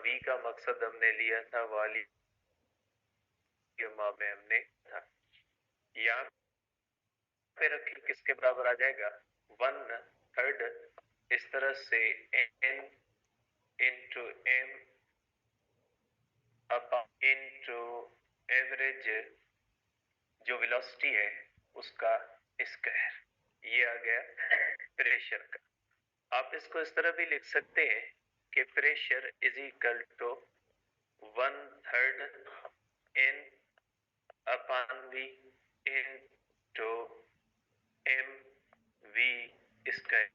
V का मकसद हमने लिया था वॉल्यूम में हमने था, यहाँ पे रखी किसके बराबर आ जाएगा 1/3 इस तरह से n into m upon into average जो वेलोसिटी है उसका स्क्वायर, ये आ गया प्रेशर का। आप इसको इस तरह भी लिख सकते हैं कि pressure is equal to 1/3 n upon v into m v square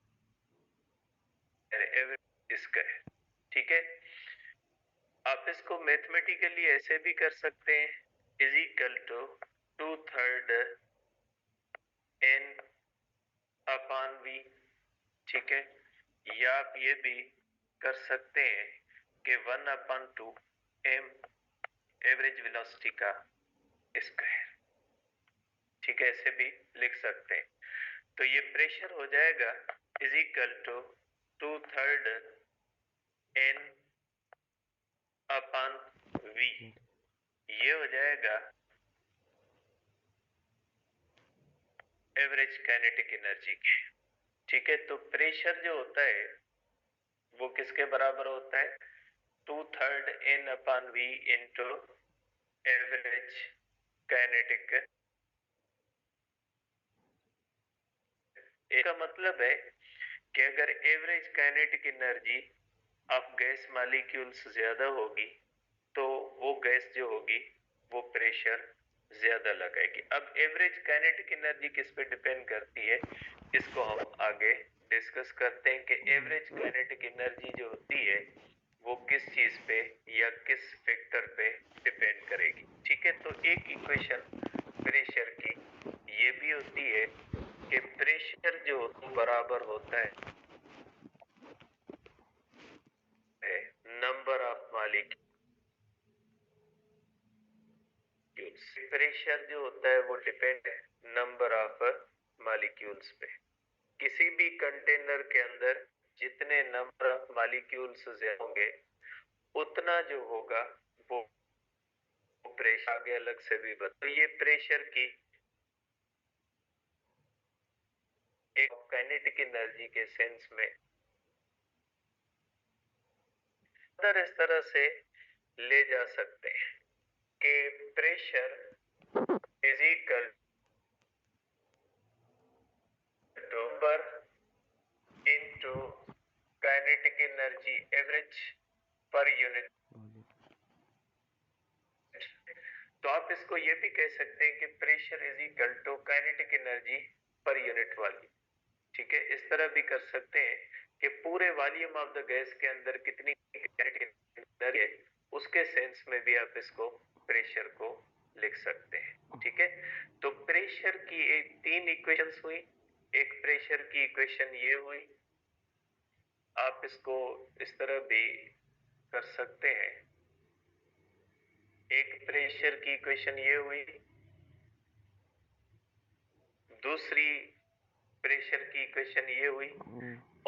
square. ठीक है, आप इसको मैथमेटिकली ऐसे भी कर सकते हैं, is equal to 2/3 n upon v। ठीक है, या आप ये भी कर सकते हैं कि 1/2 m एवरेज वेलोसिटी का स्क्वायर। ठीक है, ऐसे भी लिख सकते हैं। तो ये प्रेशर हो जाएगा is equal to 2/3 n upon v, ये हो जाएगा एवरेज काइनेटिक एनर्जी की। ठीक है, तो प्रेशर जो होता है वो किसके बराबर होता है 2/3 n upon v into average kinetic. इसका मतलब है कि अगर average kinetic energy of gas molecules ज्यादा होगी तो वो गैस जो होगी वो प्रेशर ज्यादा लगाएगी। अब एवरेज काइनेटिक एनर्जी किस पे डिपेंड करती है, इसको हम आगे डिस्कस करते हैं कि एवरेज काइनेटिक एनर्जी जो होती है वो किस चीज पे या किस फैक्टर पे डिपेंड करेगी। ठीक है, तो एक इक्वेशन प्रेशर की ये भी होती है कि प्रेशर जो बराबर होता है नंबर ऑफ मॉलिक्यूल्स। प्रेशर जो होता है वो डिपेंड है नंबर ऑफ मॉलिक्यूल्स पे। किसी भी कंटेनर के अंदर जितने नंबर ऑफ मॉलिक्यूल्स होंगे उतना जो होगा वो प्रेशर आगे अलग से भी बता। तो ये प्रेशर की एक काइनेटिक एनर्जी के सेंस में इस तरह से ले जा सकते हैं कि pressure is equal to number into kinetic energy average per unit. तो आप इसको ये भी कह सकते हैं कि pressure is equal to kinetic energy per unit volume. ठीक है, इस तरह भी कर सकते हैं कि पूरे वॉल्यूम ऑफ द गैस के अंदर कितनी काइनेटिक एनर्जी है उसके सेंस में भी आप इसको प्रेशर को लिख सकते हैं। ठीक है, तो प्रेशर की एक 3 इक्वेशंस हुई। एक प्रेशर की इक्वेशन ये हुई, आप इसको इस तरह भी कर सकते हैं, एक प्रेशर की इक्वेशन ये हुई, दूसरी प्रेशर की इक्वेशन ये हुई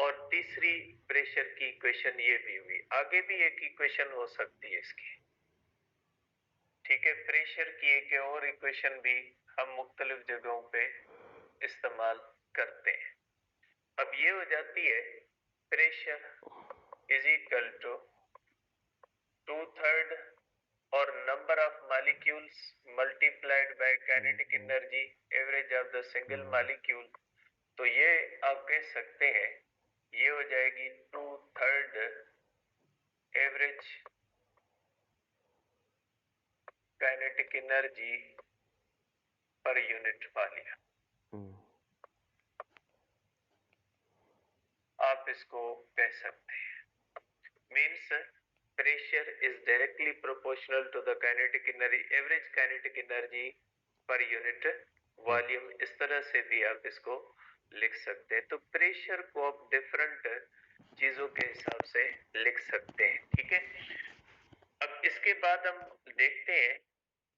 और तीसरी प्रेशर की इक्वेशन ये भी हुई। आगे भी एक इक्वेशन हो सकती है इसकी। ठीक है, प्रेशर की एक और इक्वेशन भी हम मुख्तलिफ जगहों पे इस्तेमाल करते हैं। अब ये हो जाती है प्रेशर इज इक्वल टू 2/3 और number of molecules multiplied by kinetic energy average of the single molecule. तो ये आप कह सकते हैं ये हो जाएगी 2/3 average kinetic energy per unit volume. आप इसको कह सकते हैं, means pressure is directly proportional to the kinetic energy average kinetic energy per unit volume. इस तरह से भी आप इसको लिख सकते हैं। तो प्रेशर को आप डिफरेंट चीजों के हिसाब से लिख सकते हैं। ठीक है, अब इसके बाद हम देखते हैं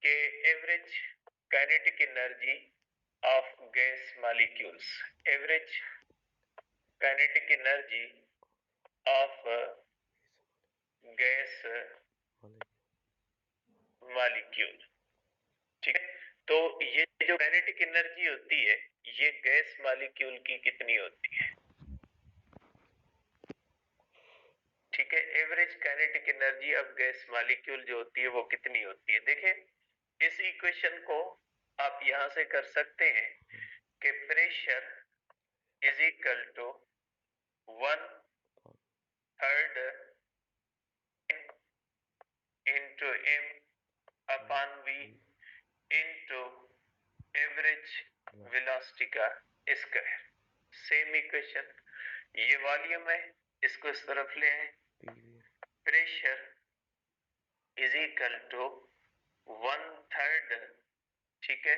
कि average kinetic energy of gas molecules, average kinetic energy of gas molecule. ठीक है, तो ये जो काइनेटिक एनर्जी होती है ये गैस मॉलिक्यूल की कितनी होती है? ठीक है, average kinetic energy of gas molecule जो होती है वो कितनी होती है? देखिए इस इक्वेशन को आप यहां से कर सकते हैं कि pressure is equal to 1/3 into m upon v into average velocity का स्क्वायर। सेम इक्वेशन, ये वॉल्यूम है, इसको इस तरफ ले आए, प्रेशर इज इक्वल टू 1/3, ठीक है,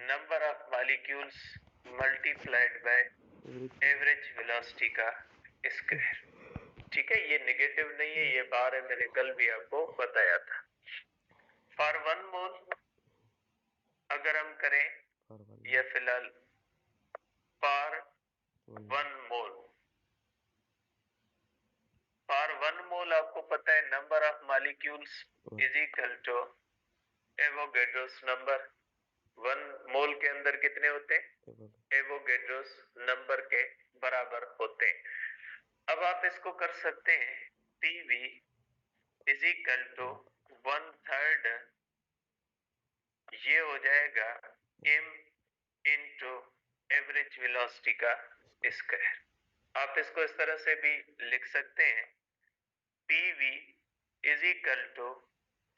number of molecules multiplied by average velocity का स्क्वायर। ठीक है, ये नेगेटिव नहीं है, ये बार है, मैंने कल भी आपको बताया था। फॉर 1 मोल अगर हम करें या फिलहाल फॉर 1 मोल, फॉर 1 मोल आपको पता है number of molecules is equal to Avogadro's number. 1 mole के अंदर कितने होते हैं? एवोगैड्रोस नंबर के बराबर होते हैं। अब आप इसको कर सकते हैं PV इज इक्वल टू 1/3, ये हो जाएगा m इंटू एवरेज वेलोसिटी का स्क्वायर। आप इसको इस तरह से भी लिख सकते हैं PV इज इक्वल टू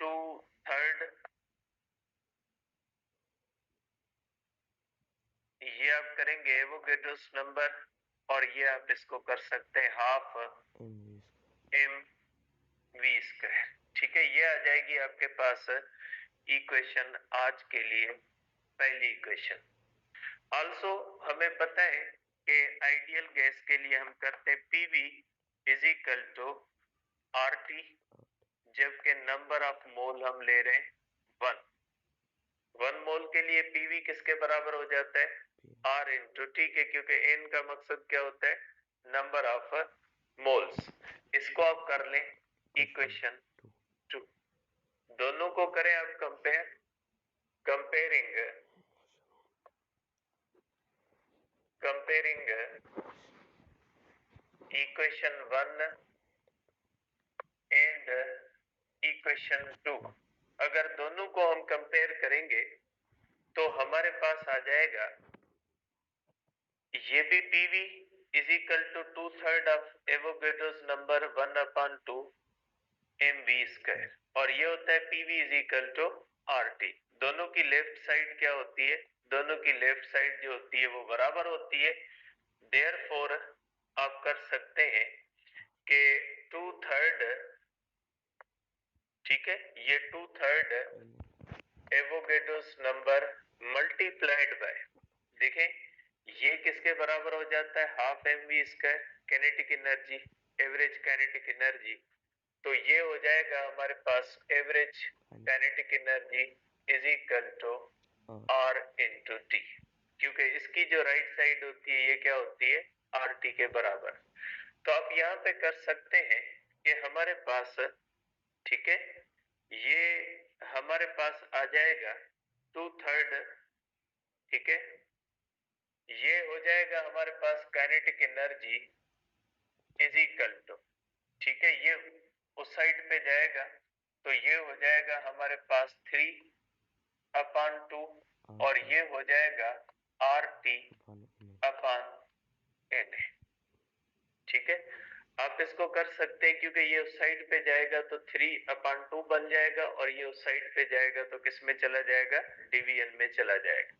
2/3, ये आप करेंगे एवोगैड्रोस नंबर, और ये आप इसको कर सकते हैं हाफ mv स्क्वायर। ठीक है, ये आ जाएगी आपके पास इक्वेशन आज के लिए पहली इक्वेशन। आल्सो हमें पता है कि आइडियल गैस के लिए हम करते हैं PV is equal to RT, जबकि नंबर ऑफ मोल हम ले रहे हैं 1 मोल के लिए PV किसके बराबर हो जाता है? R इंटू T के, क्योंकि N का मकसद क्या होता है? Number of moles. इसको आप कर लें इक्वेशन 2, दोनों को करें आप compare, comparing equation 1 and equation 2। अगर दोनों को हम कंपेयर करेंगे तो हमारे पास आ जाएगा ये भी PV is equal to 2/3 of Avogadro's number 1/2 mv square, और ये होता है PV is equal to RT। दोनों की लेफ्ट साइड क्या होती है? दोनों की लेफ्ट साइड जो होती है वो बराबर होती है, देयरफॉर आप कर सकते हैं कि 2/3, ठीक है, ये 2/3 एवोगैड्रोस नंबर मल्टीप्लाइड बाय, देखें ये किसके बराबर हो जाता है? Half mv square kinetic energy, average kinetic energy. तो ये हो जाएगा हमारे पास average kinetic energy is equal to R into T, क्योंकि इसकी जो राइट साइड होती है ये क्या होती है? RT के बराबर। तो आप यहाँ पे कर सकते हैं कि हमारे पास, ठीक है, ये हमारे पास आ जाएगा 2/3, ठीक है, ये हो जाएगा हमारे पास kinetic energy is equal to, ठीक है, ये उस साइड पे जाएगा तो ये हो जाएगा हमारे पास 3/2, और ये हो जाएगा RT अपॉन NA। ठीक है, आप इसको कर सकते हैं क्योंकि ये उस साइड पे जाएगा तो 3/2 बन जाएगा, और ये उस साइड पे जाएगा तो किस में चला जाएगा? डिवीजन में चला जाएगा।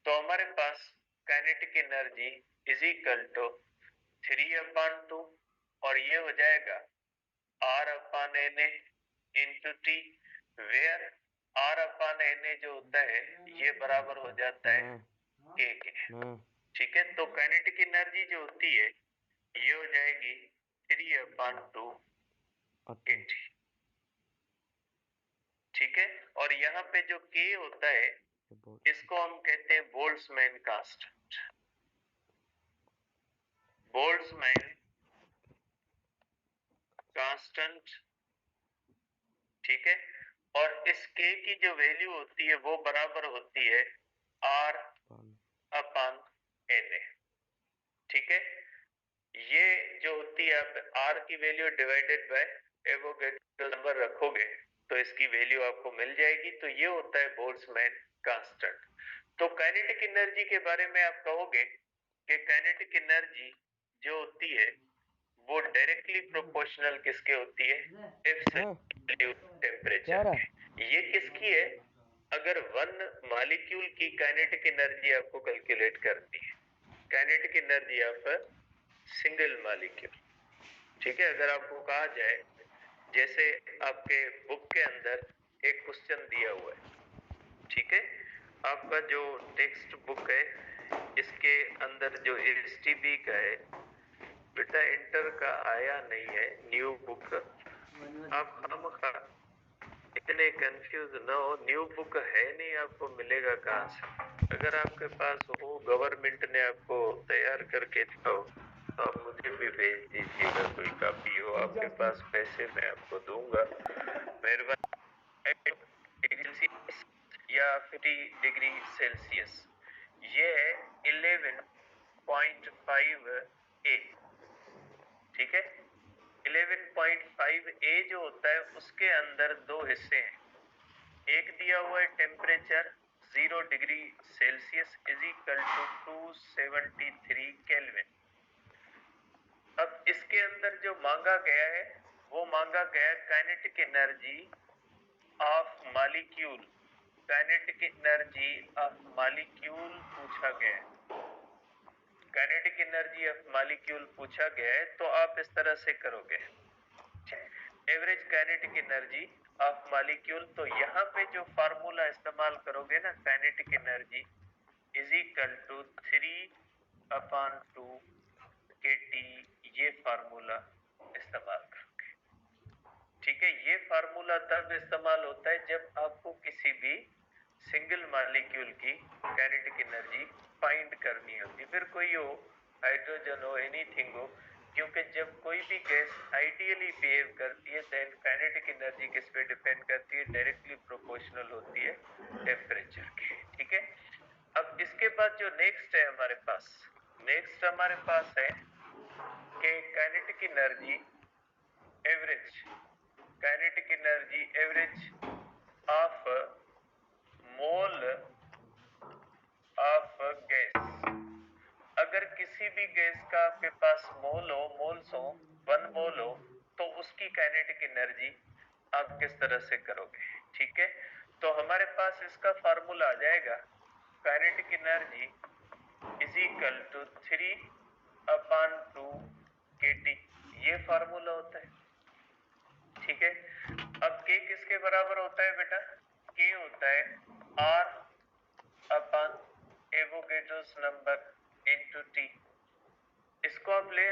तो हमारे पास kinetic energy is equal to 3/2, और ये हो जाएगा R/NA into T, where R/NA जो होता है ये बराबर हो जाता है K के। ठीक है, तो काइनेटिक एनर्जी जो होती है ये हो जाएगी 3/2 kT। ठीक है, और यहाँ पे जो K होता है इसको हम कहते हैं बोल्ट्जमैन कांस्टेंट। बोल्ट्जमैन कांस्टेंट ठीक है। और इस K की जो वैल्यू होती है वो बराबर होती है R अपान Na, ठीक है। ये जो होती है, आप R की value divided by Avogadro number रखोगे तो इसकी वैल्यू आपको मिल जाएगी। तो ये होता है बोल्ट्जमैन कांस्टेंट। तो काइनेटिक एनर्जी के बारे में आप कहोगे कि काइनेटिक एनर्जी जो होती है वो डायरेक्टली प्रोपोर्शनल किसके होती है, एब्सोल्यूट टेम्परेचर के। ये किसकी है, अगर वन मॉलिक्यूल की काइनेटिक एनर्जी आपको कैलकुलेट करनी है, kinetic energy of single molecule, ठीक है। अगर आपको कहा जाए, जैसे आपके बुक के अंदर एक क्वेश्चन दिया हुआ है, ठीक है, आपका जो टेक्स्ट बुक है इसके अंदर जो एसटीबी का है, बेटा इंटर का आया नहीं है न्यू बुक, आप खामखा इतने कंफ्यूज ना हो, न्यू बुक है नहीं, आपको मिलेगा कहाँ से। अगर आपके पास हो, गवर्नमेंट ने आपको तैयार करके दिया हो, तो आप मुझे भी भेज दीजिएगा, कोई कॉपी हो आपके पास, पैसे मैं आपको दूंगा। मेहरबानी। या 50 डिग्री सेल्सियस, ये है 11.5 ए, ठीक है। 11.5 ए जो होता है उसके अंदर दो हिस्से हैं। एक दिया हुआ है temperature 0 degree Celsius is equal to 273 kelvin. अब इसके अंदर जो मांगा गया है वो मांगा गया kinetic energy of molecule, kinetic energy of molecule पूछा गया है, काइनेटिक एनर्जी ऑफ मॉलिक्यूल पूछा गया है। तो आप इस तरह से करोगे, average kinetic energy of molecule. तो यहाँ पे जो फार्मूला इस्तेमाल करोगे ना, kinetic energy is equal to 3/2 kT, ये फार्मूला इस्तेमाल करोगे, ठीक है। ये फार्मूला तब इस्तेमाल होता है जब आपको किसी भी सिंगल मॉलिक्यूल की काइनेटिक एनर्जी फाइंड करनी होती, फिर कोई हो, हाइड्रोजन हो, एनीथिंग हो, क्योंकि जब कोई भी गैस आइडियली बिहेव करती है देन काइनेटिक एनर्जी किस पे डिपेंड करती है, डायरेक्टली प्रोपोर्शनल होती है टेम्परेचर की, ठीक है। अब इसके बाद जो नेक्स्ट है हमारे पास, नेक्स्ट हमारे पास है कि kinetic energy average, kinetic energy average of mole of gas. अगर किसी भी गैस का आपके पास मोल हो, मोल्स हो, 1 मोल हो, तो उसकी काइनेटिक एनर्जी आप किस तरह से करोगे, ठीक है। तो हमारे पास इसका फार्मूला आ जाएगा, kinetic energy is equal to 3/2 kT, ये फार्मूला होता है, ठीक है। अब K किसके बराबर होता है बेटा, K होता है R अपान एवोगैड्रोस नंबर इनटू T। इसको आप ले,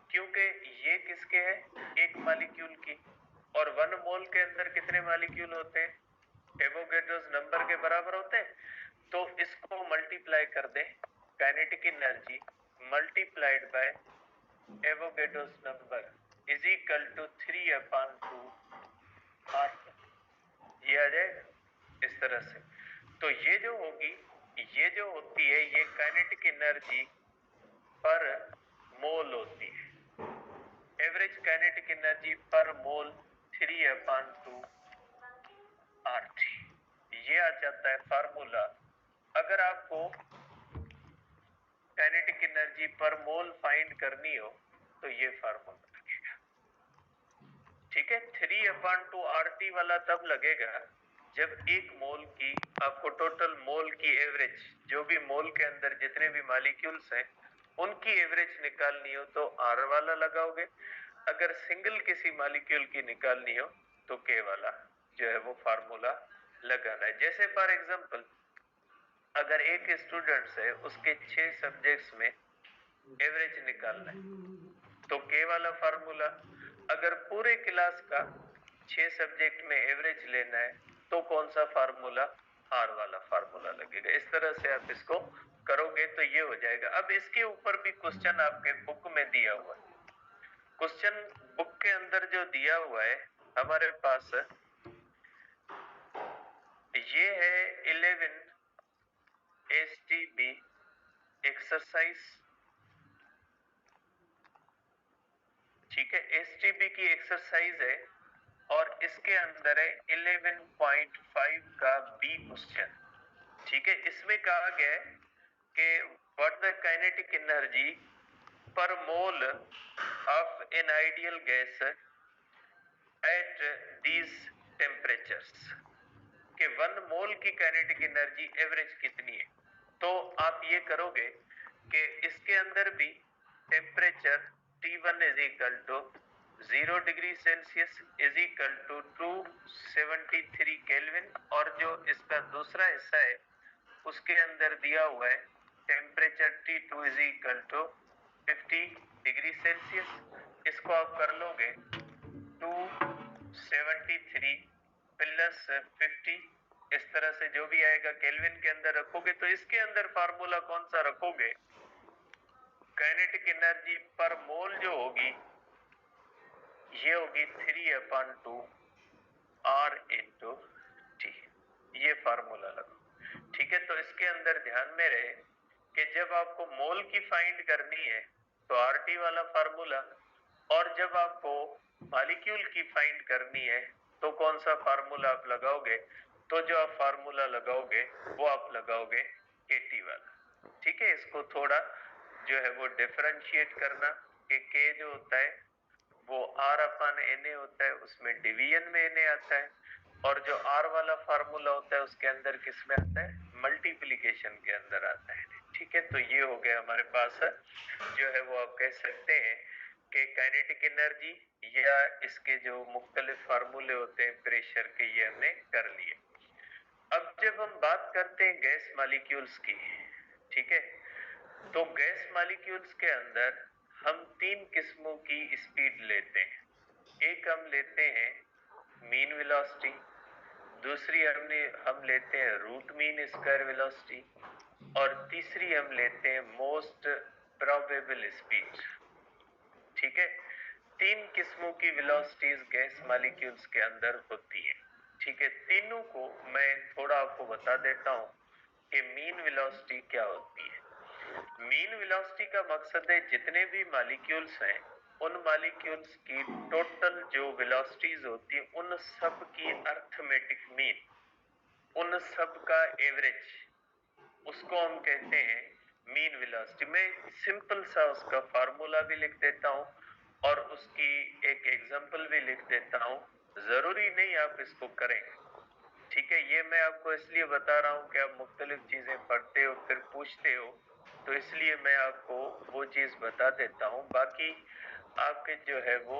क्योंकि ये किसके है, एक मॉलिक्यूल की, और 1 मोल के अंदर कितने मॉलिक्यूल होते हैं, एवोगैड्रोस नंबर के बराबर होते हैं। तो इसको मल्टीप्लाई कर दें, kinetic energy multiplied by Avogadro's number is equal to 3/2 R, ये आ जाएगा इस तरह से। तो ये जो होगी, ये जो होती है, ये काइनेटिक एनर्जी पर मोल होती है, एवरेज काइनेटिक एनर्जी पर मोल 3/2 RT, ये आ जाता है फार्मूला। अगर आपको काइनेटिक एनर्जी पर मोल फाइंड करनी हो तो ये फार्मूला लगेगा, ठीक है। 3/2 RT वाला तब लगेगा जब एक मोल की आपको टोटल मोल की एवरेज, जो भी मोल के अंदर जितने भी मॉलिक्यूल्स हैं उनकी एवरेज निकालनी हो तो R वाला लगाओगे, अगर सिंगल किसी मॉलिक्यूल की निकालनी हो तो K वाला जो है वो फार्मूला लगाना है। जैसे फॉर एग्जांपल, अगर एक स्टूडेंट है उसके 6 सब्जेक्ट्स में एवरेज निकालना है तो K वाला फार्मूला, अगर पूरे क्लास का 6 सब्जेक्ट में एवरेज लेना है तो कौन सा फार्मूला, R वाला फार्मूला लगेगा। इस तरह से आप इसको करोगे तो ये हो जाएगा। अब इसके ऊपर भी क्वेश्चन आपके बुक में दिया हुआ है, क्वेश्चन बुक के अंदर जो दिया हुआ है हमारे पास ये है 11 STB एक्सरसाइज, ठीक है। STB की एक्सरसाइज है और इसके अंदर है 11.5 का बी क्वेश्चन, ठीक है। इसमें कहा गया है कि व्हाट द काइनेटिक एनर्जी पर mole of an ideal gas at these temperatures, कि 1 मोल की काइनेटिक एनर्जी एवरेज कितनी है। तो आप ये करोगे कि इसके अंदर भी temperature T1 is equal to 0 degree Celsius is equal to 273 kelvin, और जो इसका दूसरा हिस्सा है उसके अंदर दिया हुआ है temperature T2 is equal to 50 degree Celsius. इसको आप कर लोगे 273 प्लस 50, इस तरह से जो भी आएगा केल्विन के अंदर रखोगे। तो इसके अंदर फार्मूला कौन सा रखोगे, काइनेटिक एनर्जी पर मोल जो होगी ये होगी 3/2 R इंटू टी, ये फार्मूला लगो, ठीक है। तो इसके अंदर ध्यान में रहे कि जब आपको मोल की फाइंड करनी है तो RT वाला फार्मूला, और जब आपको मॉलिक्यूल की फाइंड करनी है तो कौन सा फार्मूला आप लगाओगे, तो जो आप फार्मूला लगाओगे वो आप लगाओगे KT वाला, ठीक है। इसको थोड़ा जो है वो डिफरेंशिएट करना कि K जो होता है वो R/Na होता है, उसमें डिवीजन में Na आता है, और जो R वाला फार्मूला होता है उसके अंदर किस में आता है, मल्टीप्लिकेशन के अंदर आता है, ठीक है। तो ये हो गया हमारे पास जो है वो आप कह सकते हैं कि काइनेटिक एनर्जी या इसके जो मुख्तलिफ फार्मूले होते हैं प्रेशर के, ये हमने कर लिए। अब जब हम बात करते हैं गैस मॉलिक्यूल्स की, ठीक है, तो गैस मॉलिक्यूल्स के अंदर हम 3 किस्मों की स्पीड लेते हैं। एक हम लेते हैं मीन वेलोसिटी, दूसरी हम लेते हैं रूट मीन स्क्वायर वेलोसिटी, और तीसरी हम लेते हैं मोस्ट प्रोबेबल स्पीड, ठीक है। 3 किस्मों की वेलोसिटीज गैस मॉलिक्यूल्स के अंदर होती है, ठीक है। तीनों को मैं थोड़ा आपको बता देता हूं कि मीन वेलोसिटी क्या होती है। मीन वेलोसिटी का मकसद है जितने भी मॉलिक्यूल्स हैं उन मॉलिक्यूल्स की टोटल जो वेलोसिटीज होती है उन सब की अर्थमेटिक मीन, उन सब का एवरेज, उसको हम कहते हैं मीन वेलोसिटी। मैं सिंपल सा उसका फार्मूला भी लिख देता हूं और उसकी एक एग्जांपल भी लिख देता हूं, जरूरी नहीं आप इसको करें, ठीक है। ये मैं आपको इसलिए बता रहा हूं कि आप मुख्तलिफ चीजें पढ़ते हो फिर पूछते हो, तो इसलिए मैं आपको वो चीज बता देता हूं। बाकी आपके जो है वो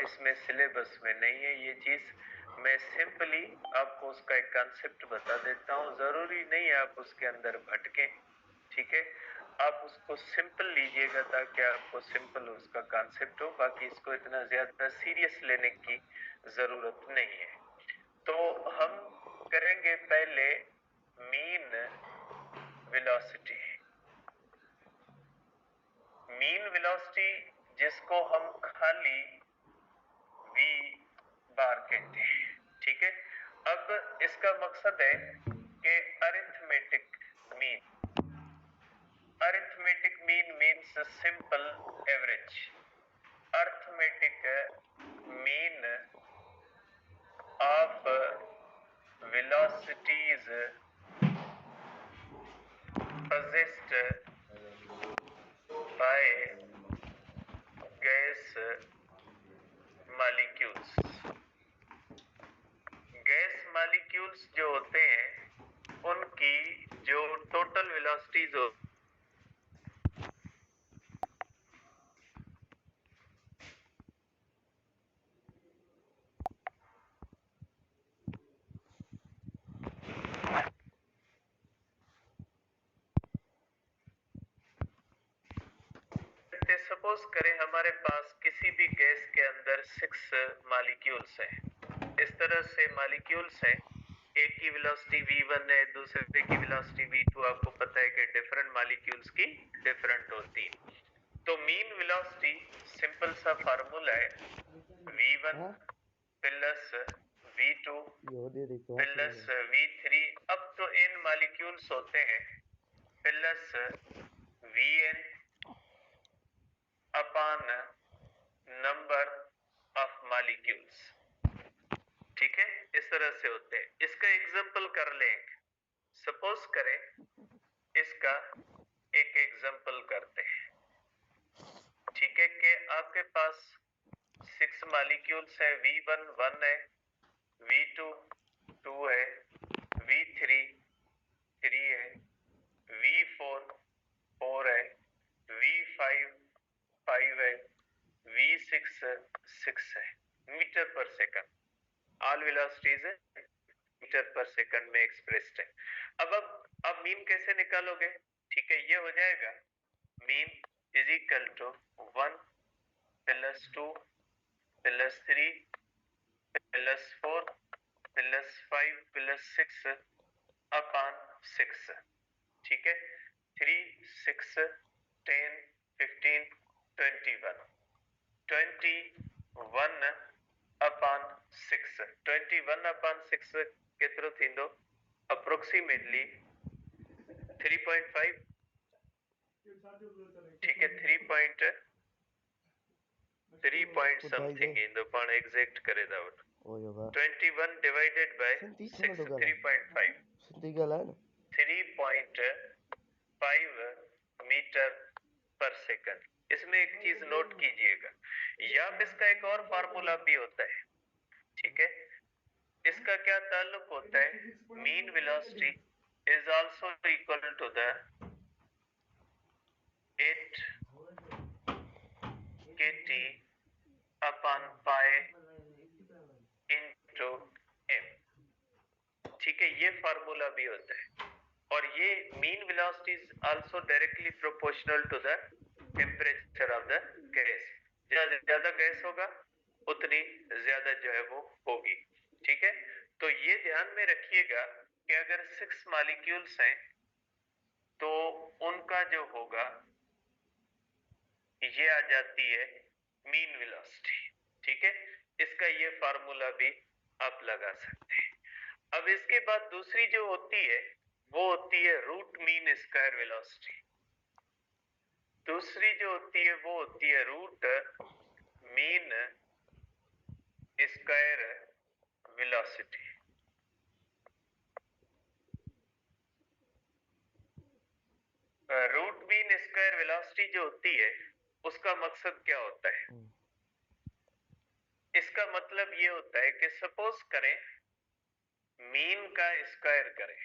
इसमें सिलेबस में नहीं है ये चीज, मैं सिंपली आपको उसका एक कॉन्सेप्ट बता देता हूं, जरूरी नहीं आप उसके अंदर भटके, ठीक है। आप उसको सिंपल लीजिएगा ताकि आपको सिंपल उसका कॉन्सेप्ट हो, बाकी इसको इतना ज्यादा सीरियस लेने की जरूरत नहीं है। तो हम करेंगे पहले मीन वेलोसिटी। मीन वेलोसिटी जिसको हम खाली v बार कहते हैं, ठीक है। अब इसका मकसद है कि arithmetic mean, arithmetic mean means simple average, arithmetic mean of velocities possessed by gas molecules। Gas molecules जो होते हैं उनकी जो टोटल वेलोसिटीज हो, सपोज करें हमारे पास किसी भी गैस के अंदर 6 मॉलिक्यूल्स हैं, इस तरह से मॉलिक्यूल्स हैं, एक की वेलोसिटी v1 है, दूसरे की वेलोसिटी v2, आपको पता है कि डिफरेंट मॉलिक्यूल्स की डिफरेंट होती है। तो मीन वेलोसिटी सिंपल सा फार्मूला है v1 plus V2 plus V3, अब तो n मॉलिक्यूल्स होते हैं, plus Vn upon number of molecules. ठीक है, इस तरह से होते हैं। इसका एग्जांपल कर लें, सपोज करें, इसका एक एग्जांपल करते हैं। ठीक है, कि आपके पास 6 मॉलिक्यूल्स है, V1 1 है, V2 2 है, V3 3 है, V4 4 है, V5 5 है, V6 6 है, मीटर पर सेकंड। ऑल वेलोसिटीज मीटर पर सेकंड में एक्सप्रेस्ड है। अब मीन कैसे निकालोगे? ठीक है, ये हो जाएगा mean is equal to 1 plus 2 plus 3 plus 4 plus 5 plus 6 upon 6। ठीक है, 3 6 10 15 21 21 अपॉन 6। 21 अपॉन 6 केतिरो थींदो? अप्रोक्सीमेटली 3.5। ठीक है, 3 पॉइंट समथिंग ईंदो, पाण एग्जैक्ट करे था वठ। 21 डिवाइडेड बाय 6 3.5 3.5 मीटर पर सेकंड। इसमें एक चीज नोट कीजिएगा, या इसका एक और फार्मूला भी होता है। ठीक है, इसका क्या ताल्लुक होता है? Mean velocity is also equal to the 8 kT upon pi into m। ठीक है, ये फार्मूला भी होता है। और ये mean velocity is also directly proportional to the temperature of the gas. ज्यादा गैस होगा उतनी ज्यादा जो है वो होगी। ठीक है, तो ये ध्यान में रखिएगा कि अगर 6 मॉलिक्यूल्स हैं तो उनका जो होगा ये आ जाती है मीन वेलोसिटी। ठीक है, इसका ये फार्मूला भी आप लगा सकते हैं। अब इसके बाद दूसरी जो होती है वो होती है रूट मीन स्क्वायर वेलोसिटी। दूसरी जो होती है वो होती है root mean square velocity. Root mean square velocity जो होती है उसका मकसद क्या होता है? इसका मतलब ये होता है कि सपोज करें मीन का स्क्वायर करें,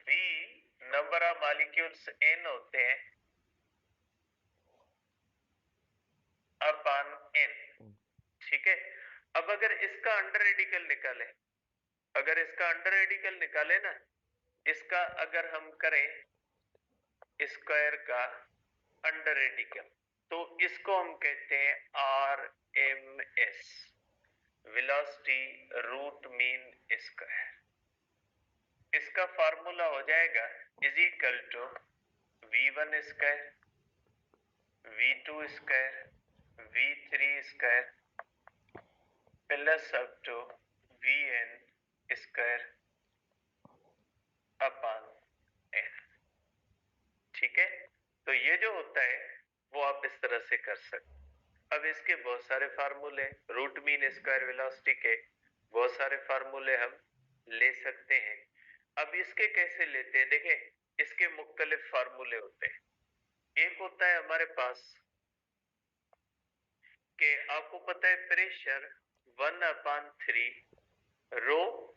V number of molecules n होते हैं अपॉन n। ठीक है, अब अगर इसका अंडर रेडिकल निकाले, अगर इसका अंडर रेडिकल निकाले ना, इसका अगर हम करें स्क्वायर का अंडर रेडिकल, तो इसको हम कहते हैं RMS, velocity root mean square. इसका फार्मूला हो जाएगा is equal to V1 square, V2 square, V3 square plus up to Vn square upon n। ठीक है, तो ये जो होता है वो आप इस तरह से कर सकते। अब इसके बहुत सारे फार्मूले, रूट मीन स्क्वायर वेलोसिटी के बहुत सारे फार्मूले हम ले सकते हैं। अब इसके कैसे लेते हैं? देखें, इसके मुख्तलिफ फार्मूले होते हैं। एक होता है हमारे पास कि आपको पता है प्रेशर 1/3 रो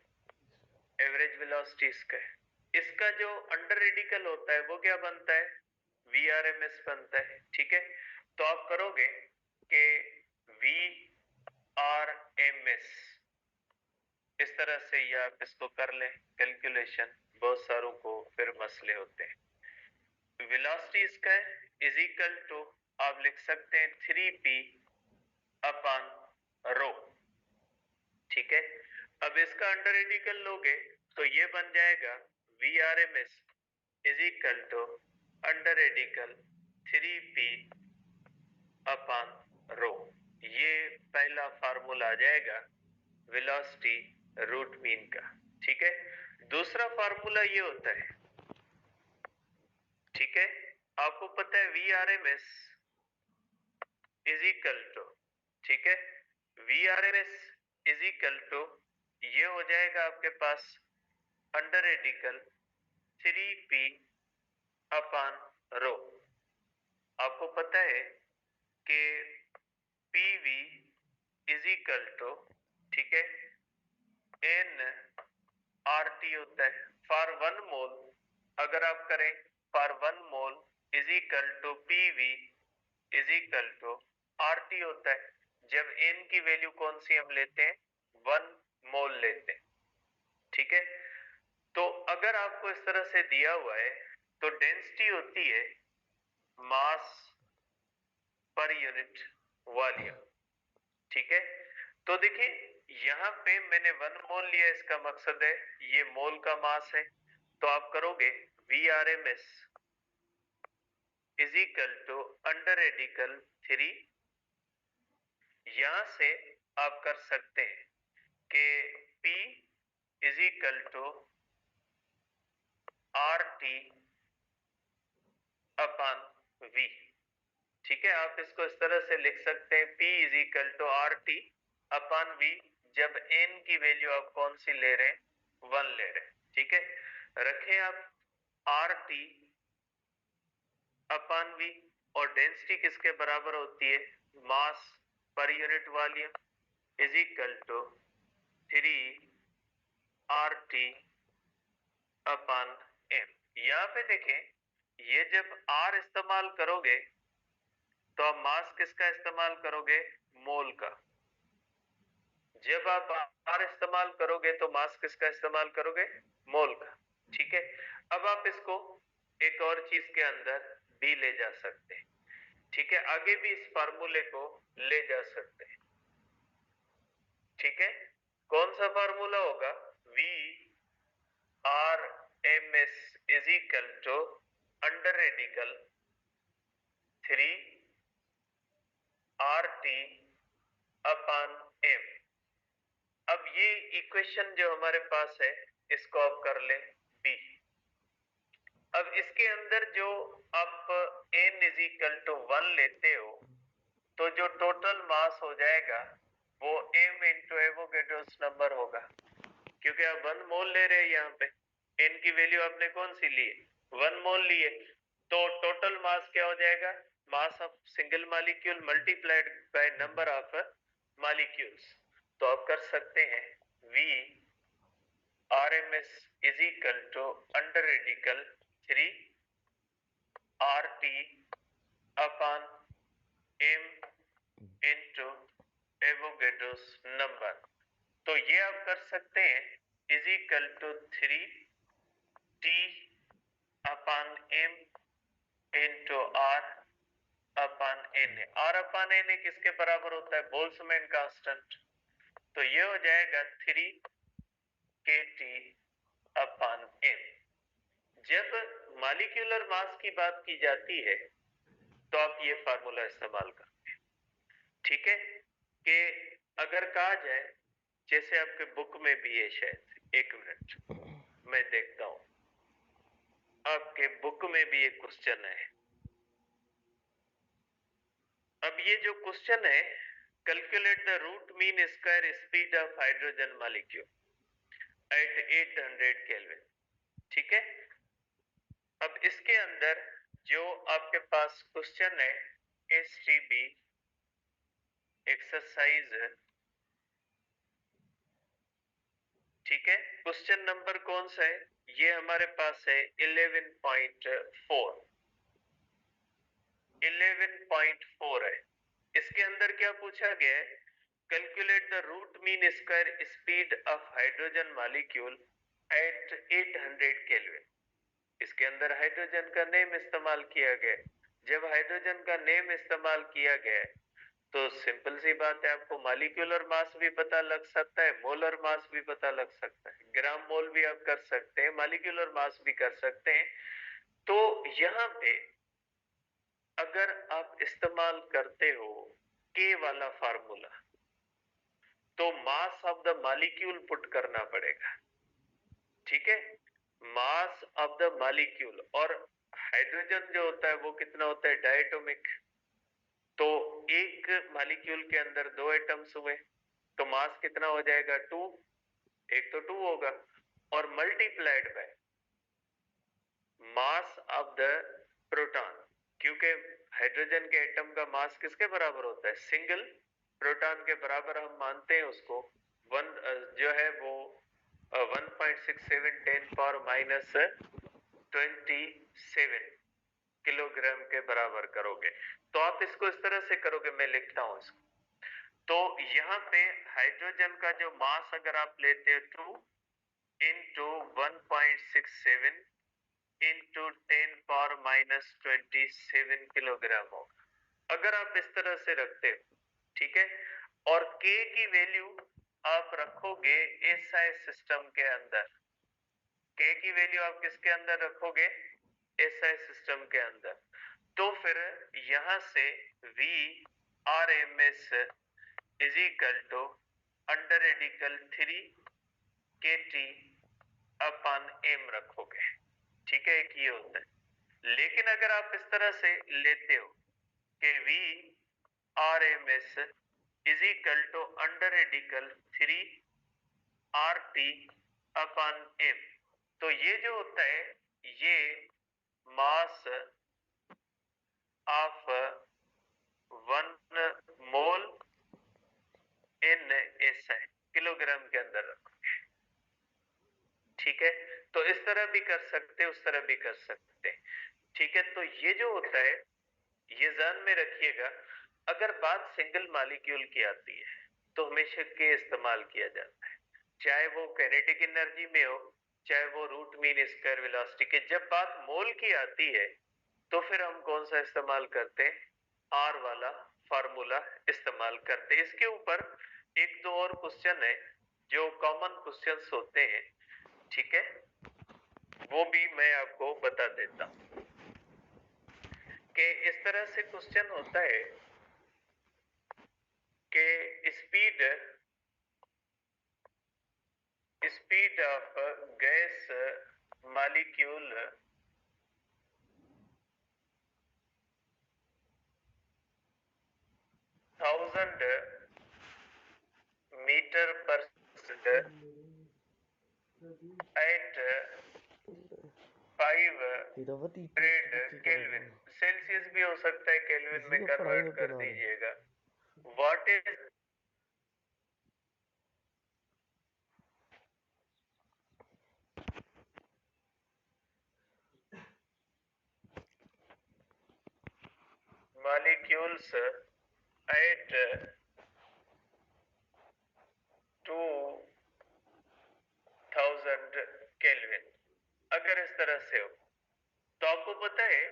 एवरेज वेलोसिटी स्क्वायर। इसका जो अंडर रेडिकल होता है वो क्या बनता है? VRMS बनता है। ठीक है, तो आप करोगे कि VRMS इस तरह से, या आप इसको कर लें कैलकुलेशन, बहुत सारों को फिर मसले होते हैं। Velocity square is equal to आप लिख सकते हैं 3p अपॉन रो। ठीक है, अब इसका अंडर रेडिकल लोगे तो ये बन जाएगा VRMS is equal to under radical 3p upon rho. ये पहला फार्मूला आ जाएगा वेलोसिटी रूट मीन का। ठीक है, दूसरा फार्मूला ये होता है, ठीक है, आपको पता है V R M S is equal to, ठीक है, V R M S is equal to ये हो जाएगा आपके पास under radical 3p upon rho. आपको पता है कि pv इज इक्वल टू, ठीक है, n RT होता है फॉर 1 मोल। अगर आप करें for 1 mole is equal to pv is equal to RT होता है जब n की वैल्यू कौन सी हम लेते हैं, 1 मोल लेते हैं। ठीक है, तो अगर आपको इस तरह से दिया हुआ है तो डेंसिटी होती है मास पर यूनिट वॉल्यूम। ठीक है, तो देखिए यहाँ पे मैंने 1 मोल लिया, इसका मकसद है ये मोल का मास है, तो आप करोगे V R M S is equal to under radical 3। यहां से आप कर सकते हैं कि P is equal to R T upon V। ठीक है, आप इसको इस तरह से लिख सकते हैं P is equal to R T upon V, जब n की वैल्यू आप कौन सी ले रहे हैं, 1 ले रहे हैं। ठीक है, रखें आप आर टी अपॉन V, और डेंसिटी किसके बराबर होती है, मास पर unit volume is equal to 3 R T upon m। यहाँ पे देखें ये जब R इस्तेमाल करोगे तो आप मास किसका इस्तेमाल करोगे, मोल का। जब आप R इस्तेमाल करोगे तो मास किसका इस्तेमाल करोगे, मोल का। ठीक है, अब आप इसको एक और चीज के अंदर भी ले जा सकते हैं। ठीक है, आगे भी इस फार्मूले को ले जा सकते हैं। ठीक है, कौन सा फार्मूला होगा, V R M S is equal to under radical 3 R T upon m। अब ये इक्वेशन जो हमारे पास है इसको आप कर ले B। अब इसके अंदर जो आप n इज इक्वल टू 1 लेते हो तो जो टोटल मास हो जाएगा वो m इंटू एवोगैड्रोस नंबर होगा, क्योंकि आप 1 मोल ले रहे हैं। यहाँ पे n की वैल्यू आपने कौन सी ली है, 1 मोल ली है, तो टोटल मास क्या हो जाएगा, mass of single molecule multiplied by number of molecules. तो आप कर सकते हैं V R M S is equal to under radical 3 R T upon m into Avogadro's number. तो ये आप कर सकते हैं is equal to 3t upon m into r upon na। r upon na किसके बराबर होता है, बोल्ट्जमैन कांस्टेंट। तो ये हो जाएगा 3kT अपॉन m। जब मॉलिक्यूलर मास की बात की जाती है तो आप ये फार्मूला इस्तेमाल करते हैं। ठीक है, कि अगर कहा जाए, जैसे आपके बुक में भी है शायद, एक मिनट मैं देखता हूं, आपके बुक में भी एक क्वेश्चन है। अब ये जो क्वेश्चन है, calculate the root mean square speed of hydrogen molecule at 800 kelvin. ठीक है, अब इसके अंदर जो आपके पास क्वेश्चन है STB एक्सरसाइज, ठीक है, क्वेश्चन नंबर कौन सा है, ये हमारे पास है 11.4। 11.4 है। इसके अंदर क्या पूछा गया है, calculate the root mean square speed of hydrogen molecule at 800 kelvin. इसके अंदर हाइड्रोजन का नेम इस्तेमाल किया गया है। जब हाइड्रोजन का नेम इस्तेमाल किया गया है तो सिंपल सी बात है, आपको मॉलिक्यूलर मास भी पता लग सकता है, मोलर मास भी पता लग सकता है, ग्राम मोल भी आप कर सकते हैं, मॉलिक्यूलर मास भी कर सकते हैं। तो यहाँ पे अगर आप इस्तेमाल करते हो के वाला फार्मूला, तो मास ऑफ द मॉलिक्यूल पुट करना पड़ेगा, ठीक है। मास ऑफ द मॉलिक्यूल, और हाइड्रोजन जो होता है वो कितना होता है, डायटोमिक। तो एक मॉलिक्यूल के अंदर 2 एटम्स हुए, तो मास कितना हो जाएगा, 2। एक तो 2 होगा, और multiplied by mass of the proton, क्योंकि हाइड्रोजन के एटम का मास किसके बराबर होता है, सिंगल प्रोटॉन के बराबर हम मानते हैं उसको। वन जो है वो 1.67 10⁻27 किलोग्राम के बराबर करोगे। तो आप इसको इस तरह से करोगे, मैं लिखता हूं इसको। तो यहाँ पे हाइड्रोजन का जो मास अगर आप लेते हो 2 इंटू 1.67 इंटू 10⁻27 किलोग्राम होगा, अगर आप इस तरह से रखते हो, ठीक है। और के की वैल्यू आप रखोगे एसआई सिस्टम के अंदर। के की वैल्यू आप किसके अंदर रखोगे, एसआई सिस्टम के अंदर। तो फिर यहां से V R M S is equal to under radical 3 K T upon M रखोगे, ठीक है। एक ये होता है। लेकिन अगर आप इस तरह से लेते हो कि V R M S is equal to under radical 3 R T upon M, तो ये जो होता है ये mass of 1 mole in SI kilogram के अंदर रखोगे, ठीक है। तो इस तरह भी कर सकते, उस तरह भी कर सकते, ठीक है। तो ये जो होता है ये ध्यान में रखिएगा। अगर बात सिंगल मॉलिक्यूल की आती है तो हमेशा के इस्तेमाल किया जाता है, चाहे वो काइनेटिक एनर्जी में हो, चाहे वो रूट मीन स्क्वायर वेलोसिटी के। जब बात मोल की आती है तो फिर हम कौन सा इस्तेमाल करते हैं, आर वाला फार्मूला इस्तेमाल करते हैं। इसके ऊपर एक दो और क्वेश्चन है जो कॉमन क्वेश्चंस होते हैं, ठीक है, वो भी मैं आपको बता देता हूं कि इस तरह से क्वेश्चन होता है कि speed of gas molecule 1000 metre per at 500 kelvin, Celsius भी हो सकता है, केल्विन में कन्वर्ट कर दीजिएगा। What is molecules at 2000 kelvin, अगर इस तरह से हो तो आपको पता है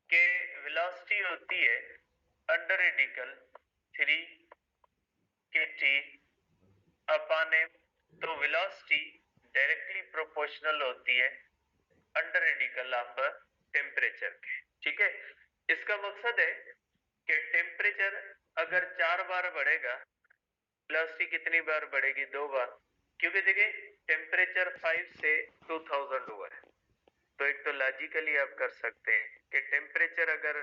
कि वेलोसिटी होती है under radical 3 K T upon M. तो वेलोसिटी डायरेक्टली प्रोपोर्शनल होती है अंडर रेडिकल ऑफ टेम्परेचर के, ठीक है। इसका मकसद है कि टेम्परेचर अगर 4 बार बढ़ेगा, वेलोसिटी कितनी बार बढ़ेगी, 2 बार, क्योंकि देखिए टेम्परेचर 5 से 2000 हुआ है। तो एक तो लॉजिकली आप कर सकते हैं कि टेम्परेचर अगर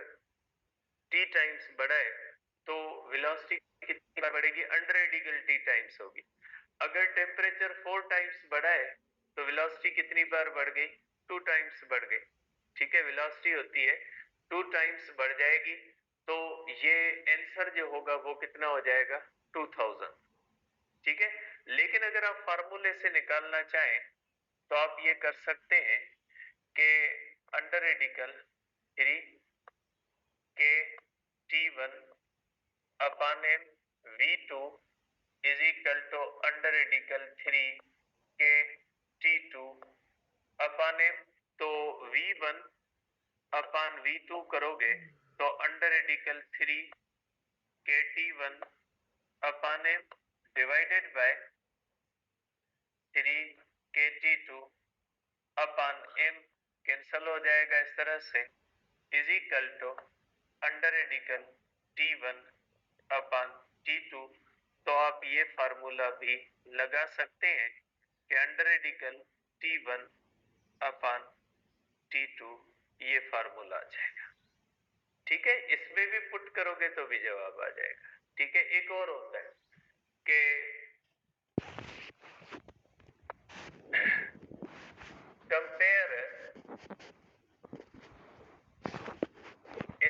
टी टाइम्स बढ़ा है तो वेलोसिटी कितनी बार बढ़ेगी, अंडर रेडिकल टी टाइम्स होगी। अगर टेम्परेचर 4 टाइम्स बढ़ा है तो वेलोसिटी कितनी बार बढ़ गई, 2 टाइम्स बढ़ गई, ठीक है। वेलोसिटी होती है 2 टाइम्स बढ़ जाएगी, तो ये आंसर जो होगा वो कितना हो जाएगा, 2000, ठीक है। लेकिन अगर आप फार्मूले से निकालना चाहें तो आप ये कर सकते हैं कि under radical 3 K T1 upon M V2 is equal to under radical 3 K T2 upon M. तो V1 अपॉन V2 करोगे तो under radical 3 K T1 upon M divided by 3 K T2 upon M cancel हो जाएगा इस तरह से, is equal to under radical T1 upon T2। तो आप ये फार्मूला भी लगा सकते हैं कि under radical T1 upon T2 ये फार्मूला आ जाएगा। ठीक है, इसमें भी पुट करोगे तो भी जवाब आ जाएगा। ठीक है, एक और होता है कि compare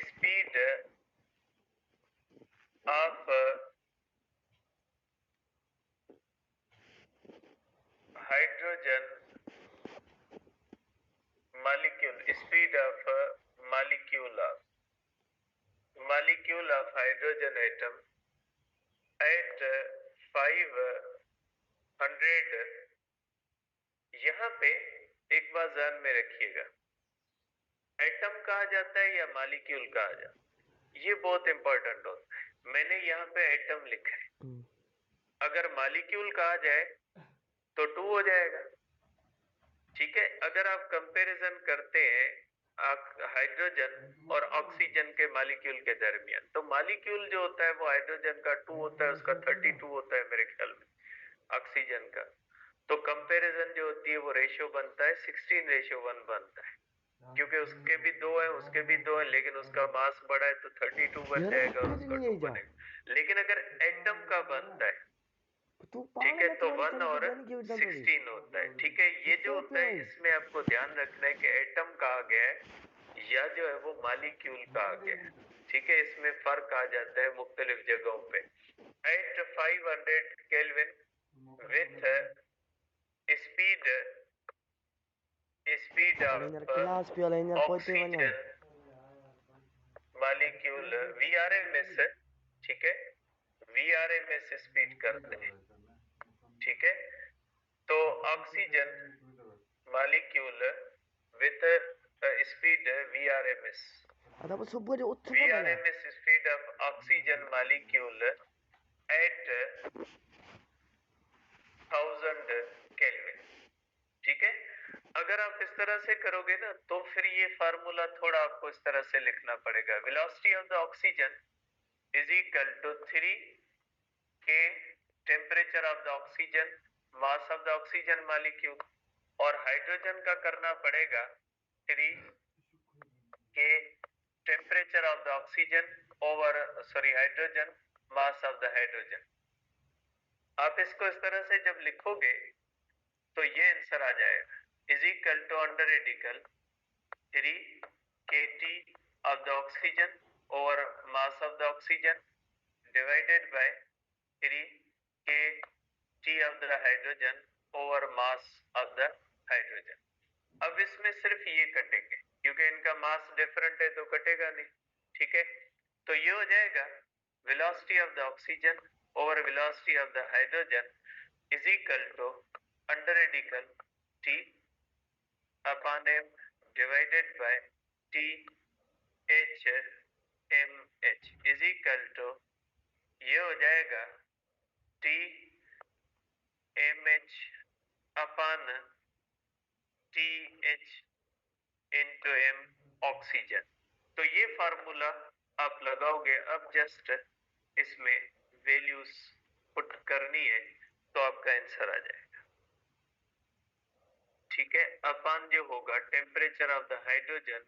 speed of hydrogen molecule, speed of molecule of hydrogen atom at 500। यहाँ पे एक बात ध्यान में रखिएगा, एटम कहा जाता है या मॉलिक्यूल कहा जाता है, ये बहुत इंपॉर्टेंट होता है। मैंने यहाँ पे एटम लिखा है, अगर मॉलिक्यूल कहा जाए तो 2 हो जाएगा। ठीक है, अगर आप कंपैरिजन करते हैं हाइड्रोजन और ऑक्सीजन के मॉलिक्यूल के दरमियान, तो मॉलिक्यूल जो होता है वो हाइड्रोजन का 2 होता है, उसका 32 होता है मेरे ख्याल में ऑक्सीजन का। तो कंपैरिजन जो होती है वो रेशियो बनता है 16:1 बनता है, क्योंकि उसके भी 2 है, उसके भी 2 है, लेकिन उसका मास बड़ा है तो 32 बन जाएगा और उसका 2 बनेगा। लेकिन अगर एटम का बनता है, ठीक है, तो 1 और 16 होता है। ठीक है, ये जो होता है इसमें आपको ध्यान रखना है कि एटम कहा गया है या जो है वो मॉलिक्यूल कहा गया है। ठीक है, इसमें फर्क आ जाता है मुख्तलिफ जगहों पे। At 500 kelvin with speed of oxygen molecule VRMS, ठीक है, VRMS स्पीड करते हैं। ठीक है, तो oxygen molecule with speed VRMS speed of oxygen molecule eight 1000 kelvin. ठीक है, अगर आप इस तरह से करोगे ना तो फिर ये फार्मूला थोड़ा आपको इस तरह से लिखना पड़ेगा, velocity of the oxygen is equal to 3 K temperature of the oxygen mass of the oxygen molecule, और हाइड्रोजन का करना पड़ेगा 3K temperature of the oxygen over hydrogen mass of the hydrogen. आप इसको इस तरह से जब लिखोगे तो ये आंसर आ जाएगा, is equal to under radical 3kT of the oxygen over mass of the oxygen divided by 3kT of the hydrogen over mass of the hydrogen। अब इसमें सिर्फ ये कटेंगे क्योंकि इनका मास डिफरेंट है तो कटेगा नहीं। ठीक है, तो ये हो जाएगा velocity of the oxygen over velocity of the hydrogen is equal to under radical T upon m divided by THMH is equal to, ये हो जाएगा TMH upon TH into M oxygen. तो ये फार्मूला आप लगाओगे, अब जस्ट इसमें values put करनी है तो आपका आंसर आ जाएगा। ठीक है, अपन जो होगा temperature of the hydrogen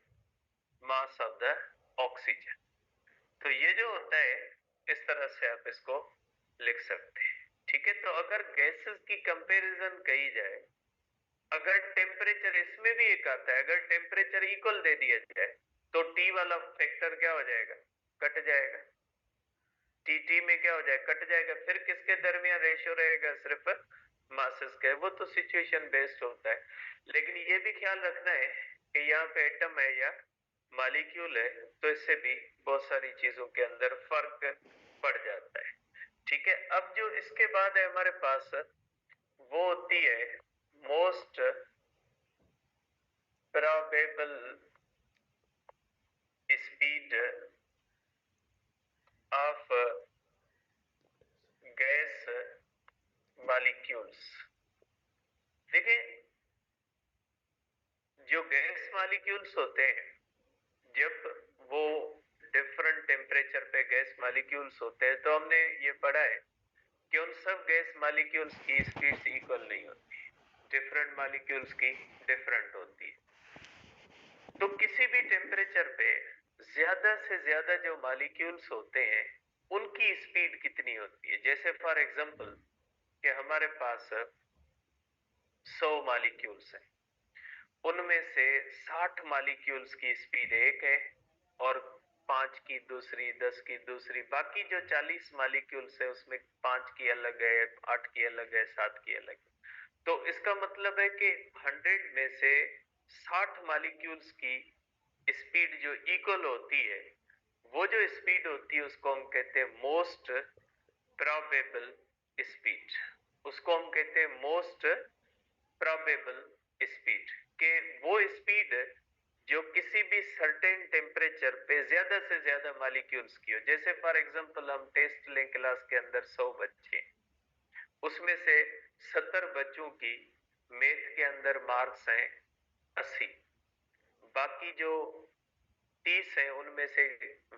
mass of the oxygen. तो ये जो होता है इस तरह से आप इसको लिख सकते हैं। ठीक है, तो अगर गैसेस की कंपैरिजन कही जाए, अगर टेम्परेचर इसमें भी एक आता है, अगर टेम्परेचर इक्वल दे दिया जाए तो T वाला फैक्टर क्या हो जाएगा, कट जाएगा। T में क्या हो जाएगा, कट जाएगा। फिर किसके दरमियान रेशियो रहेगा, सिर्फ मासेस का। वो तो सिचुएशन बेस्ड होता है, लेकिन ये भी ख्याल रखना है कि यहाँ पे एटम है या मॉलिक्यूल है, तो इससे भी बहुत सारी चीजों के अंदर फर्क पड़ जाता है। ठीक है, अब जो इसके बाद है हमारे पास वो होती है most probable speed of gas molecules. देखिए, जो गैस मॉलिक्यूल्स होते हैं, जब वो डिफरेंट टेम्परेचर पे गैस मॉलिक्यूल्स होते हैं, तो हमने ये पढ़ा है कि उन सब गैस मॉलिक्यूल्स की स्पीड्स इक्वल नहीं होती, डिफरेंट मॉलिक्यूल्स की डिफरेंट होती है। तो किसी भी टेम्परेचर पे ज्यादा से ज्यादा जो मॉलिक्यूल्स होते हैं उनकी स्पीड कितनी होती है? जैसे फॉर एग्जांपल कि हमारे पास 100 मॉलिक्यूल्स हैं, उनमें से 60 मॉलिक्यूल्स की स्पीड एक है और 5 की दूसरी, 10 की दूसरी, बाकी जो 40 मॉलिक्यूल्स है उसमें 5 की अलग है, 8 की अलग है, 7 की अलग है। तो इसका मतलब है कि 100 में से 60 मॉलिक्यूल्स की स्पीड जो इक्वल होती है, वो जो स्पीड होती है उसको हम कहते हैं मोस्ट प्रोबेबल स्पीड। उसको हम कहते हैं मोस्ट प्रोबेबल स्पीड, के वो स्पीड जो किसी भी सर्टेन टेम्परेचर पे ज्यादा से ज्यादा मॉलिक्यूल्स की हो। जैसे फॉर एग्जांपल हम टेस्ट लें, क्लास के अंदर 100 बच्चे, उसमें से 70 बच्चों की मैथ के अंदर मार्क्स हैं 80, बाकी जो 30 है उनमें से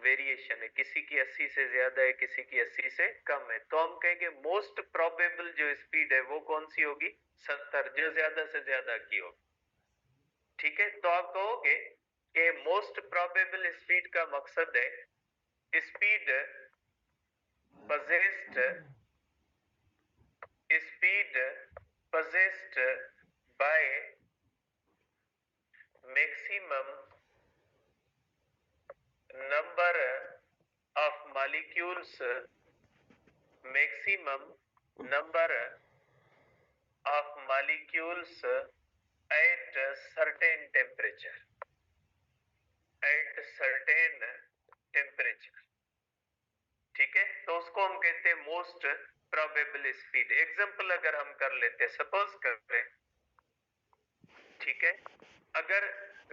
वेरिएशन है, किसी की 80 से ज्यादा है, किसी की 80 से कम है। तो हम कहेंगे मोस्ट प्रोबेबल जो स्पीड है वो कौन सी होगी? 70, जो ज्यादा से ज्यादा की होगी। ठीक है, तो आप कहोगे कि मोस्ट प्रोबेबल स्पीड का मकसद है speed possessed speed possessed by maximum number of molecules, maximum number of molecules at certain temperature, at certain temperature। ठीक है, तो उसको हम कहते हैं मोस्ट प्रोबेबल स्पीड। एग्जांपल अगर हम कर लेते हैं, सपोज करें, ठीक है, अगर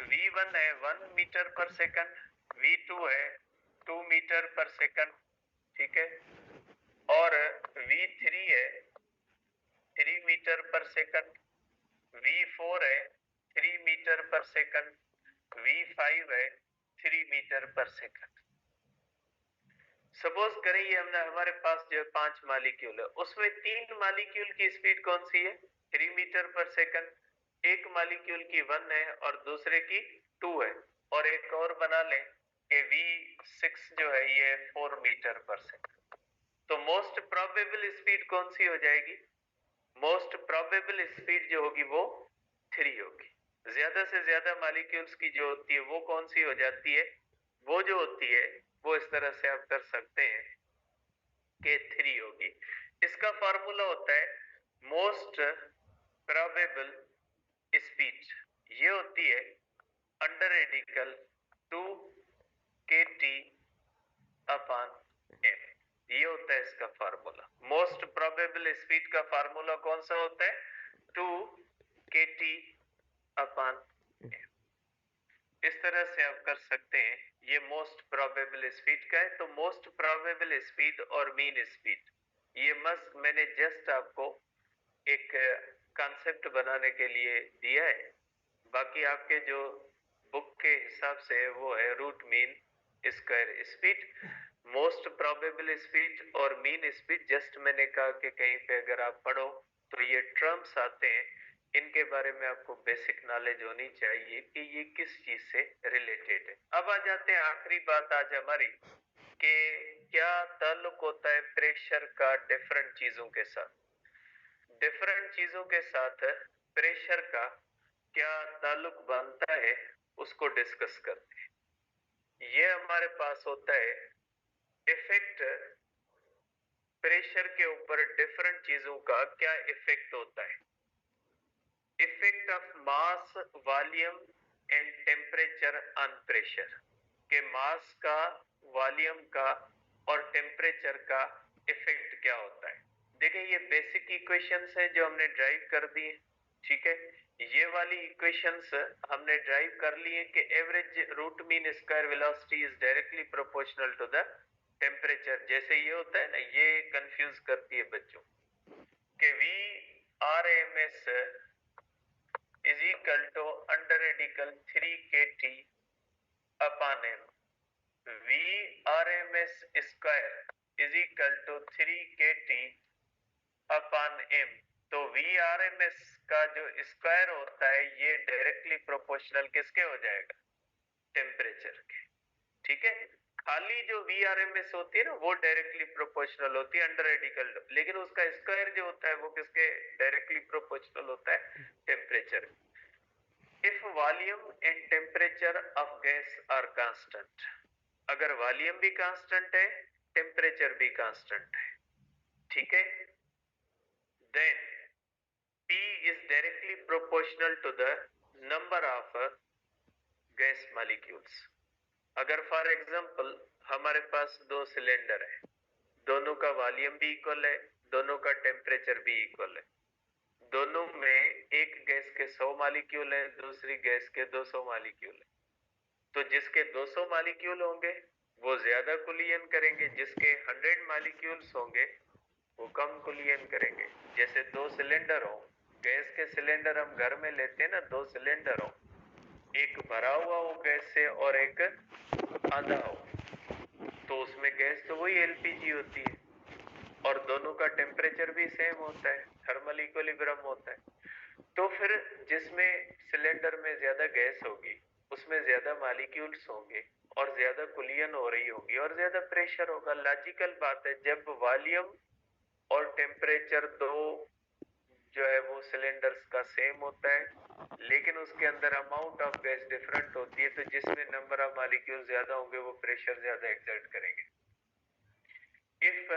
V1 है 1 मीटर पर सेकंड, V2 है 2 मीटर पर सेकंड, ठीक है, और V3 है 3 मीटर पर सेकंड, V4 है 3 मीटर पर सेकंड, V5 है 3 मीटर पर सेकंड। सपोज करें ये हमने, हमारे पास जो 5 मॉलिक्यूल है, उसमें 3 मॉलिक्यूल की स्पीड कौन सी है? 3 मीटर पर सेकंड, एक मॉलिक्यूल की 1 है और दूसरे की 2 है, और एक और बना लें कि V6 जो है ये 4 मीटर पर सेकंड। तो मोस्ट प्रोबेबल स्पीड कौन सी हो जाएगी? मोस्ट प्रोबेबल स्पीड जो होगी वो 3 होगी। ज्यादा से ज्यादा मॉलिक्यूल्स की जो होती है वो कौन सी हो जाती है? वो जो होती है वो इस तरह से आप कर सकते हैं कि 3 होगी। इसका फॉर्मूला होता है मोस्ट प्रोबेबल स्पीड, ये होती है under radical 2 kT upon m। ये होता है इसका फार्मूला। मोस्ट प्रोबेबल स्पीड का फार्मूला कौन सा होता है? 2 kT अपॉन m। इस तरह से आप कर सकते हैं, ये मोस्ट प्रोबेबल स्पीड का है। तो मोस्ट प्रोबेबल स्पीड और मीन स्पीड, ये मस्त मैंने जस्ट आपको एक कॉन्सेप्ट बनाने के लिए दिया है। बाकी आपके जो बुक के हिसाब से है वो है root mean square speed. Most probable speed और मीन स्पीड जस्ट मैंने कहा कि कहीं पे अगर आप पढ़ो तो ये टर्म्स आते हैं, इनके बारे में आपको बेसिक नॉलेज होनी चाहिए कि ये किस चीज से रिलेटेड है। अब आ जाते हैं आखिरी बात आज हमारी, कि क्या ताल्लुक होता है प्रेशर का डिफरेंट चीजों के साथ। डिफरेंट चीजों के साथ प्रेशर का क्या ताल्लुक बनता है उसको डिस्कस करते हैं। ये हमारे पास होता है इफेक्ट, प्रेशर के ऊपर डिफरेंट चीजों का क्या इफेक्ट होता है। Effect of mass, volume and temperature on pressure, के मास का, वॉल्यूम का और टेम्परेचर का इफेक्ट क्या होता है। देखिए ये बेसिक इक्वेशंस है जो हमने ड्राइव कर दी है, ठीक है। ये वाली इक्वेशंस हमने ड्राइव कर ली है कि average root mean square velocity is directly proportional to the temperature. जैसे ये होता है ना, ये कंफ्यूज करती है बच्चों कि V R M S is equal to under radical 3 kT upon m. Vrms square is equal to 3 kT upon m. तो Vrms का जो स्क्वायर होता है ये डायरेक्टली प्रोपोर्शनल किसके हो जाएगा? टेम्परेचर के। ठीक है, खाली जो Vrms होती है ना वो डायरेक्टली प्रोपोर्शनल होती है अंडर रेडिकल, लेकिन उसका स्क्वायर जो होता है वो किसके डायरेक्टली प्रोपोर्शनल होता है? Temperature. If volume and temperature of gas are constant, अगर वॉल्यूम भी कांस्टेंट है टेम्परेचर भी कांस्टेंट है, ठीक है, then P is directly proportional to the number of gas molecules. अगर फॉर एग्जांपल हमारे पास दो सिलेंडर है, दोनों का वॉल्यूम भी इक्वल है, दोनों का टेम्परेचर भी इक्वल है, दोनों में एक गैस के 100 मॉलिक्यूल है, दूसरी गैस के 200 मॉलिक्यूल है, तो जिसके 200 मॉलिक्यूल होंगे वो ज्यादा कुलियन करेंगे, जिसके 100 मॉलिक्यूल्स होंगे वो कम कुलियन करेंगे। जैसे दो सिलेंडर हो, गैस के सिलेंडर हम घर में लेते हैं ना, दो सिलेंडर हो, एक भरा हुआ हो गैस से और एक आधा हो, तो उसमें गैस तो वही एलपीजी होती है और दोनों का टेम्परेचर भी सेम होता है, थर्मल इक्विलिब्रियम होता है। तो फिर जिसमें सिलेंडर में ज्यादा गैस होगी उसमें ज्यादा मॉलिक्यूल्स होंगे और ज्यादा कुलियन हो रही होगी और ज्यादा प्रेशर होगा। लॉजिकल बात है, जब वॉल्यूम और टेम्परेचर दो जो है वो सिलेंडर्स का सेम होता है लेकिन उसके अंदर अमाउंट ऑफ गैस डिफरेंट होती है, तो जिसमें नंबर ऑफ मॉलिक्यूल ज्यादा होंगे वो प्रेशर ज्यादा एक्सर्ट करेंगे। इफ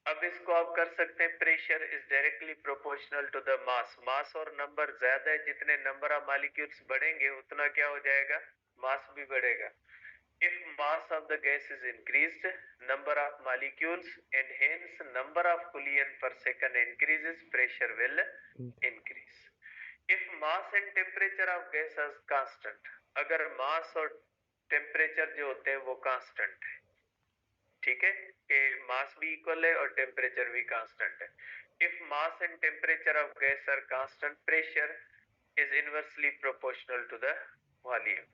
अब इसको आप कर सकते हैं, pressure is directly proportional to the mass. Mass और नंबर ज्यादा है, जितने नंबर ऑफ मॉलिक्यूल्स बढ़ेंगे उतना क्या हो जाएगा? मास भी बढ़ेगा। If mass of the gas is increased, number of molecules and hence number of coulomb per second increases, pressure will increase. If mass and temperature of gas is constant, अगर mass और temperature जो होते हैं वो constant है, ठीक है, कि mass भी equal है और temperature भी constant है। If mass and temperature of gas are constant, pressure is inversely proportional to the volume।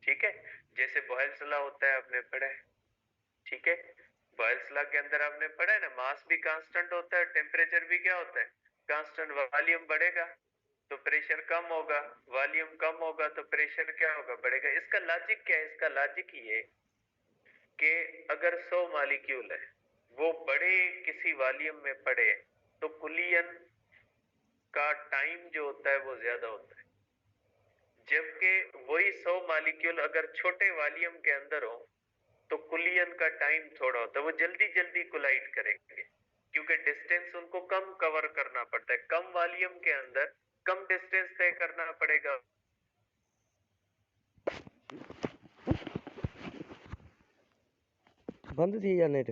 ठीक है, जैसे बॉयल्स लॉ होता है आपने पढ़ा है, ठीक है, बॉयल्स लॉ के अंदर आपने पढ़ा है ना, मास भी कांस्टेंट होता है, टेम्परेचर भी क्या होता है? कांस्टेंट। वॉल्यूम बढ़ेगा तो प्रेशर कम होगा, वॉल्यूम कम होगा तो प्रेशर क्या होगा? बढ़ेगा। इसका लॉजिक क्या है? इसका लॉजिक ये कि अगर 100 मॉलिक्यूल है वो बड़े किसी वॉल्यूम में पड़े तो कुलियन का टाइम जो होता है वो ज्यादा होता है, जबकि वही 100 मॉलिक्यूल अगर छोटे वॉल्यूम के अंदर हो तो कुलियन का टाइम थोड़ा होता है, वो जल्दी जल्दी कोलाइड करेंगे क्योंकि डिस्टेंस उनको कम कवर करना पड़ता है, कम वॉल्यूम के अंदर कम डिस्टेंस तय करना पड़ेगा। बंद थी या नेट?